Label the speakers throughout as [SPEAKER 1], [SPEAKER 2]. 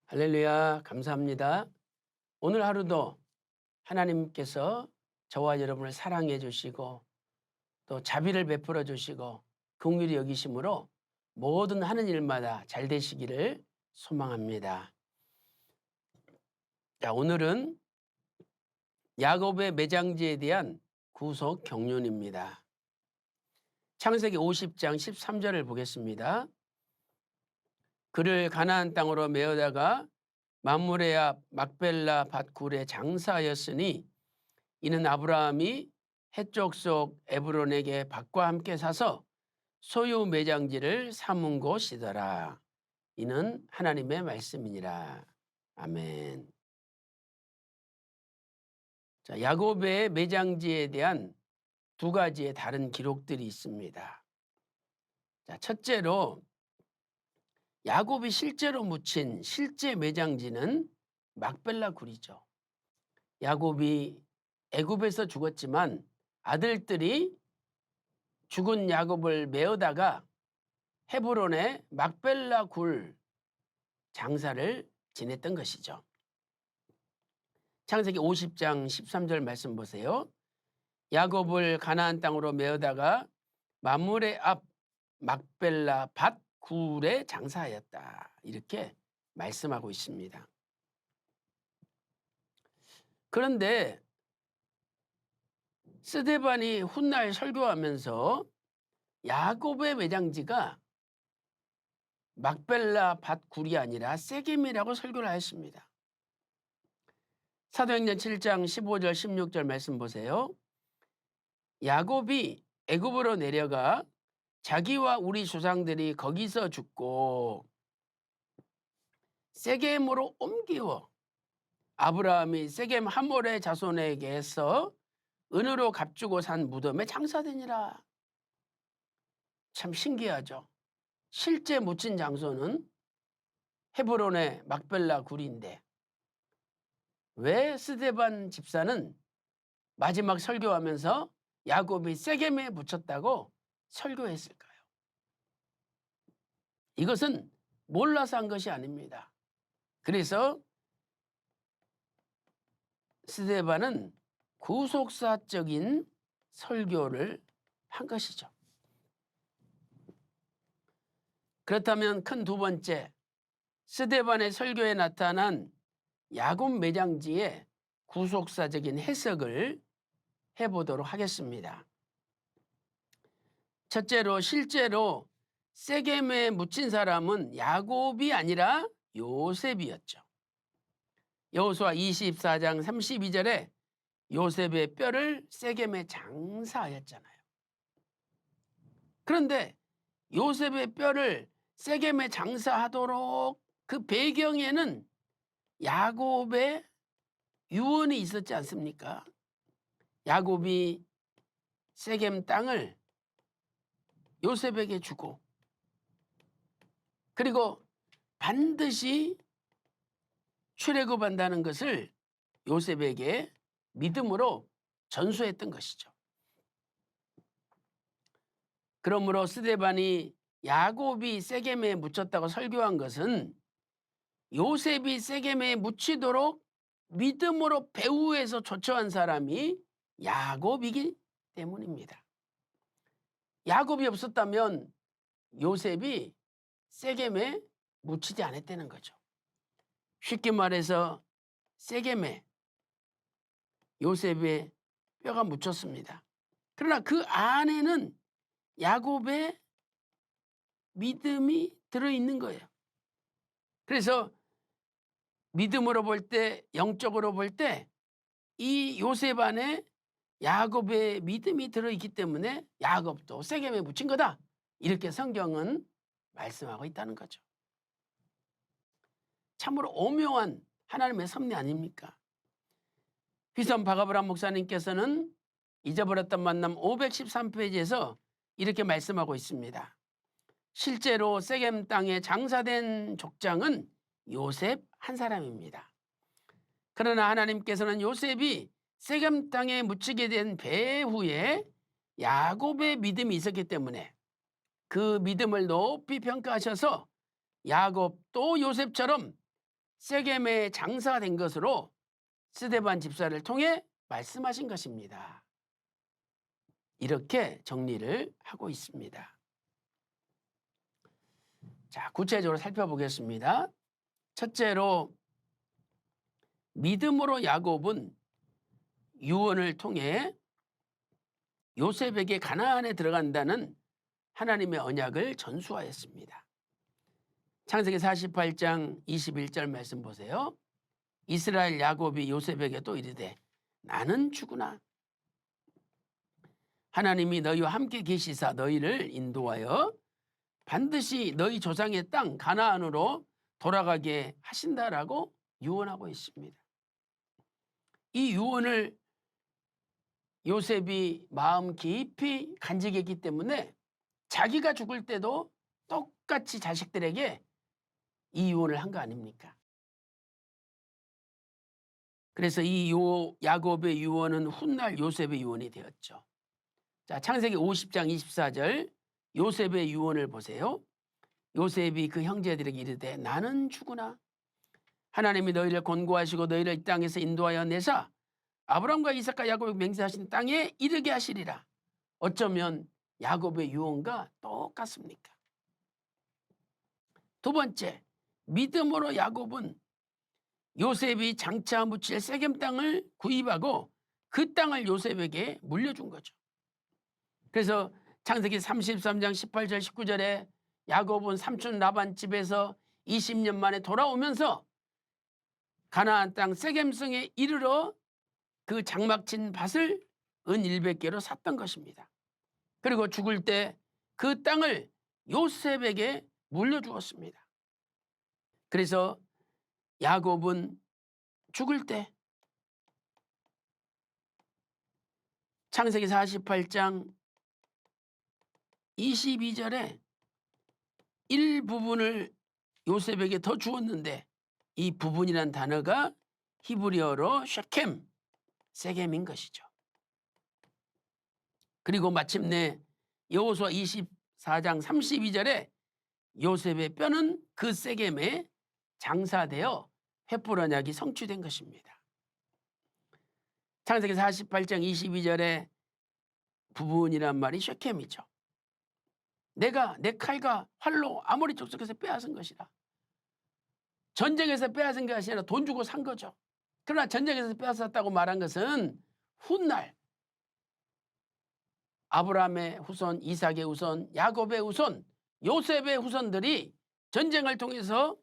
[SPEAKER 1] 할렐루야, 감사합니다. 오늘 하루도 하나님께서 저와 여러분을 사랑해 주시고 또 자비를 베풀어 주시고 긍휼히 여기심으로 모든 하는 일마다 잘 되시기를 소망합니다. 자, 오늘은 야곱의 매장지에 대한 구속 경륜입니다. 창세기 50장 13절을 보겠습니다. 그를 가나안 땅으로 메어다가 mamre 앞 막벨라 밭굴에 장사하였으니 이는 아브라함이 해쪽 속 에브론에게 밭과 함께 사서 소유 매장지를 삼은 곳이더라. 이는 하나님의 말씀이니라. 아멘. 자, 야곱의 매장지에 대한 두 가지의 다른 기록들이 있습니다. 자, 첫째로 야곱이 실제로 묻힌 실제 매장지는 막벨라 굴이죠. 야곱이 애굽에서 죽었지만 아들들이 죽은 야곱을 메어다가 헤브론의 막벨라 굴 장사를 지냈던 것이죠. 창세기 50장 13절 말씀 보세요. 야곱을 가나안 땅으로 메어다가 mamre 앞 막벨라 밭 굴에 장사하였다. 이렇게 말씀하고 있습니다. 그런데 스데반이 훗날 설교하면서 야곱의 매장지가 막벨라 밭 굴이 아니라 세겜이라고 설교를 하였습니다. 사도행전 7장 15절 16절 말씀 보세요. 야곱이 애굽으로 내려가 자기와 우리 조상들이 거기서 죽고 세겜으로 옮기어 아브라함이 세겜 하몰의 자손에게서 은으로 값주고 산 무덤에 장사되니라. 참 신기하죠. 실제 묻힌 장소는 헤브론의 막벨라 굴인데 왜 스데반 집사는 마지막 설교하면서 야곱이 세겜에 묻혔다고 설교했을까요? 이것은 몰라서 한 것이 아닙니다. 그래서 스데반은 구속사적인 설교를 한 것이죠. 그렇다면 큰 두 번째, 스데반의 설교에 나타난 야곱 매장지의 구속사적인 해석을 해보도록 하겠습니다. 첫째로 실제로 세겜에 묻힌 사람은 야곱이 아니라 요셉이었죠. 여호수아 24장 32절에 요셉의 뼈를 세겜에 장사하였잖아요. 그런데 요셉의 뼈를 세겜에 장사하도록 그 배경에는 야곱의 유언이 있었지 않습니까? 야곱이 세겜 땅을 요셉에게 주고 그리고 반드시 출애굽한다는 것을 요셉에게 믿음으로 전수했던 것이죠. 그러므로 스데반이 야곱이 세겜에 묻혔다고 설교한 것은 요셉이 세겜에 묻히도록 믿음으로 배후에서 조처한 사람이 야곱이기 때문입니다. 야곱이 없었다면 요셉이 세겜에 묻히지 않았다는 거죠. 쉽게 말해서 세겜에 요셉의 뼈가 묻혔습니다. 그러나 그 안에는 야곱의 믿음이 들어있는 거예요. 그래서 믿음으로 볼 때, 영적으로 볼 때 이 요셉 안에 야곱의 믿음이 들어있기 때문에 야곱도 세겜에 묻힌 거다. 이렇게 성경은 말씀하고 있다는 거죠. 참으로 오묘한 하나님의 섭리 아닙니까? 휘선 박아브람 목사님께서는 잊어버렸던 만남 513페이지에서 이렇게 말씀하고 있습니다. 실제로 세겜 땅에 장사된 족장은 요셉 한 사람입니다. 그러나 하나님께서는 요셉이 세겜 땅에 묻히게 된 배후에 야곱의 믿음이 있었기 때문에 그 믿음을 높이 평가하셔서 야곱도 요셉처럼 세겜의 장사가 된 것으로 스데반 집사를 통해 말씀하신 것입니다. 이렇게 정리를 하고 있습니다. 자, 구체적으로 살펴보겠습니다. 첫째로 믿음으로 야곱은 유언을 통해 요셉에게 가나안에 들어간다는 하나님의 언약을 전수하였습니다. 창세기 48장 21절 말씀 보세요. 이스라엘 야곱이 요셉에게 또 이르되 나는 주구나. 하나님이 너희와 함께 계시사 너희를 인도하여 반드시 너희 조상의 땅 가나안으로 돌아가게 하신다라고 유언하고 있습니다. 이 유언을 요셉이 마음 깊이 간직했기 때문에 자기가 죽을 때도 똑같이 자식들에게 이 유언을 한 거 아닙니까? 그래서 이 야곱의 유언은 훗날 요셉의 유언이 되었죠. 자, 창세기 50장 24절 요셉의 유언을 보세요. 요셉이 그 형제들에게 이르되 나는 주구나. 하나님이 너희를 권고하시고 너희를 이 땅에서 인도하여 내사 아브라함과 이삭과 야곱에게 맹세하신 땅에 이르게 하시리라. 어쩌면 야곱의 유언과 똑같습니까? 두 번째, 믿음으로 야곱은 요셉이 장차 묻힐 세겜 땅을 구입하고 그 땅을 요셉에게 물려준 거죠. 그래서 창세기 33장 18절 19절에 야곱은 삼촌 라반 집에서 20년 만에 돌아오면서 가나안 땅 세겜성에 이르러 그 장막친 밭을 은 100개로 샀던 것입니다. 그리고 죽을 때 그 땅을 요셉에게 물려주었습니다. 그래서 야곱은 죽을 때 창세기 48장 22절에 일부분을 요셉에게 더 주었는데 이 부분이란 단어가 히브리어로 쉐켐, 세겜인 것이죠. 그리고 마침내 여호수아 24장 32절에 요셉의 뼈는 그 세겜에 장사되어 횃불 언약이 성취된 것입니다. 창세기 48장 22절에 부분이란 말이 쉐켐이죠. 내가 내 칼과 활로 아모리 족속에서 빼앗은 것이라. 전쟁에서 빼앗은 것이 아니라 돈 주고 산 거죠. 그러나 전쟁에서 빼앗았다고 말한 것은 훗날 아브라함의 후손, 이삭의 후손, 야곱의 후손, 요셉의 후손들이 전쟁을 통해서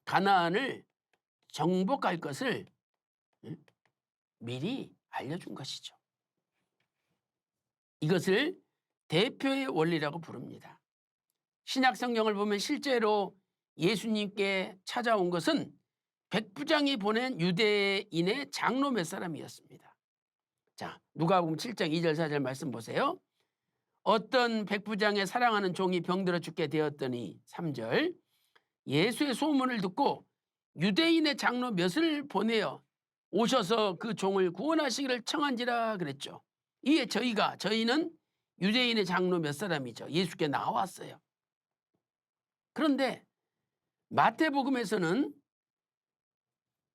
[SPEAKER 1] 가나안을 정복할 것을 미리 알려준 것이죠. 이것을 대표의 원리라고 부릅니다. 신약 성경을 보면 실제로 예수님께 찾아온 것은 백부장이 보낸 유대인의 장로 몇 사람이었습니다. 자, 누가복음 7장 2절 4절 말씀 보세요. 어떤 백부장의 사랑하는 종이 병들어 죽게 되었더니 3절 예수의 소문을 듣고 유대인의 장로 몇을 보내어 오셔서 그 종을 구원하시기를 청한지라 그랬죠. 이에 저희는 유대인의 장로 몇 사람이죠. 예수께 나왔어요. 그런데 마태복음에서는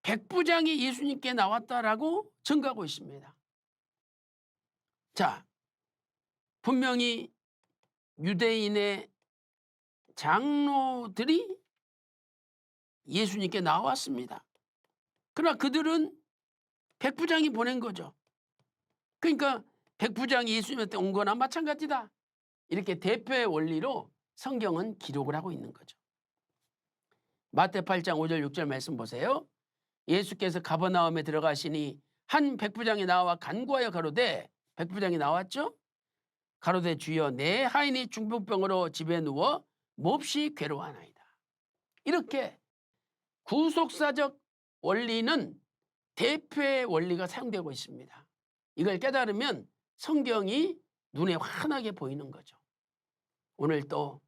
[SPEAKER 1] 백부장이 예수님께 나왔다라고 증거하고 있습니다. 자, 분명히 유대인의 장로들이 예수님께 나왔습니다. 그러나 그들은 백부장이 보낸 거죠. 그러니까 백부장이 예수님한테 온 거나 마찬가지다. 이렇게 대표의 원리로 성경은 기록을 하고 있는 거죠. 마태 8장 5절 6절 말씀 보세요. 예수께서 가버나움에 들어가시니 한 백부장이 나와 간구하여 가로되, 백부장이 나왔죠. 가로되 주여 내 하인이 중풍병으로 집에 누워 몹시 괴로워하나이다. 이렇게 구속사적 원리는 대표의 원리가 사용되고 있습니다. 이걸 깨달으면 성경이 눈에 환하게 보이는 거죠. 오늘 또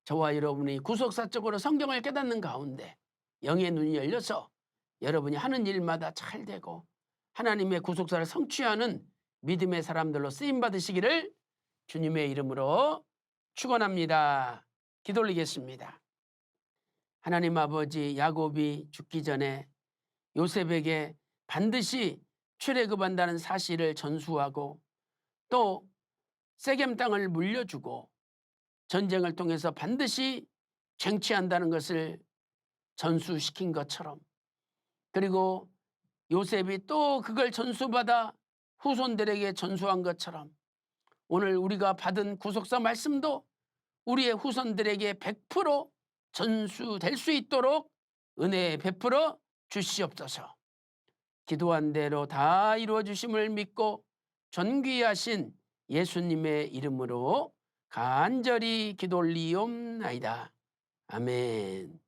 [SPEAKER 1] 저와 여러분이 구속사적으로 성경을 깨닫는 가운데 영의 눈이 열려서 여러분이 하는 일마다 잘 되고 하나님의 구속사를 성취하는 믿음의 사람들로 쓰임 받으시기를 주님의 이름으로 축원합니다. 기도 올리겠습니다. 하나님 아버지 야곱이 죽기 전에 요셉에게 반드시 출애굽한다는 사실을 전수하고 또 세겜 땅을 물려주고 전쟁을 통해서 반드시 쟁취한다는 것을 전수시킨 것처럼, 그리고 요셉이 또 그걸 전수받아 후손들에게 전수한 것처럼 오늘 우리가 받은 구속사 말씀도 우리의 후손들에게 100% 전수될 수 있도록 은혜 베풀어 주시옵소서. 기도한 대로 다 이루어 주심을 믿고 존귀하신 예수님의 이름으로 간절히 기도 올리옵나이다. 아멘.